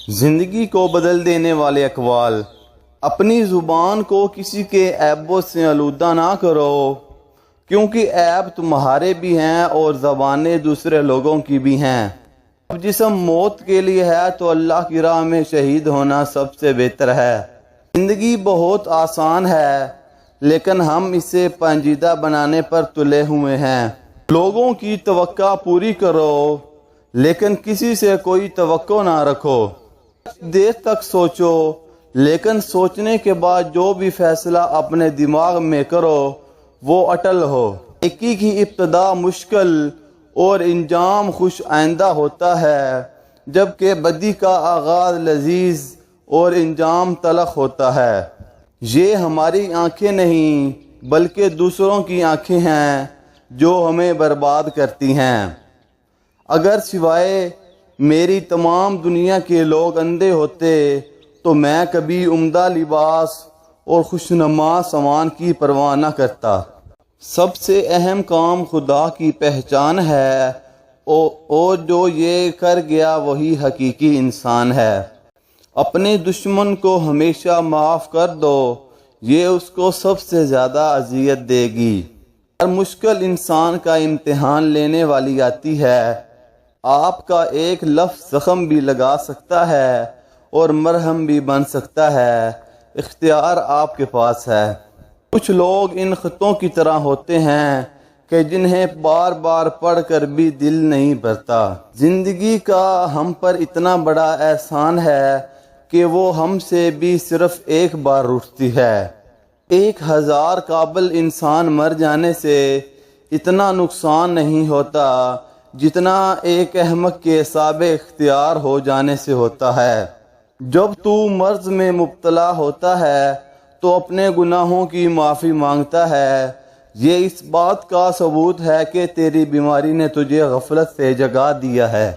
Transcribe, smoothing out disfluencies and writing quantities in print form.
زندگی کو بدل دینے والے اقوال۔ اپنی زبان کو کسی کے عیبوں سے آلودہ نہ کرو، کیونکہ عیب تمہارے بھی ہیں اور زبانیں دوسرے لوگوں کی بھی ہیں۔ اب جسم موت کے لیے ہے تو اللہ کی راہ میں شہید ہونا سب سے بہتر ہے۔ زندگی بہت آسان ہے، لیکن ہم اسے پیچیدہ بنانے پر تلے ہوئے ہیں۔ لوگوں کی توقع پوری کرو، لیکن کسی سے کوئی توقع نہ رکھو۔ دیر تک سوچو، لیکن سوچنے کے بعد جو بھی فیصلہ اپنے دماغ میں کرو وہ اٹل ہو۔ نیکی کی ابتدا مشکل اور انجام خوش آئندہ ہوتا ہے، جبکہ بدی کا آغاز لذیذ اور انجام تلخ ہوتا ہے۔ یہ ہماری آنکھیں نہیں بلکہ دوسروں کی آنکھیں ہیں جو ہمیں برباد کرتی ہیں۔ اگر سوائے میری تمام دنیا کے لوگ اندھے ہوتے تو میں کبھی عمدہ لباس اور خوشنما سامان کی پرواہ نہ کرتا۔ سب سے اہم کام خدا کی پہچان ہے، اور جو یہ کر گیا وہی حقیقی انسان ہے۔ اپنے دشمن کو ہمیشہ معاف کر دو، یہ اس کو سب سے زیادہ اذیت دے گی۔ ہر مشکل انسان کا امتحان لینے والی آتی ہے۔ آپ کا ایک لفظ زخم بھی لگا سکتا ہے اور مرہم بھی بن سکتا ہے۔ اختیار آپ کے پاس ہے۔ کچھ لوگ ان خطوں کی طرح ہوتے ہیں کہ جنہیں بار بار پڑھ کر بھی دل نہیں بھرتا۔ زندگی کا ہم پر اتنا بڑا احسان ہے کہ وہ ہم سے بھی صرف ایک بار روٹھتی ہے۔ 1000 قابل انسان مر جانے سے اتنا نقصان نہیں ہوتا جتنا ایک احمق کے صاحب اختیار ہو جانے سے ہوتا ہے۔ جب تو مرض میں مبتلا ہوتا ہے تو اپنے گناہوں کی معافی مانگتا ہے۔ یہ اس بات کا ثبوت ہے کہ تیری بیماری نے تجھے غفلت سے جگا دیا ہے۔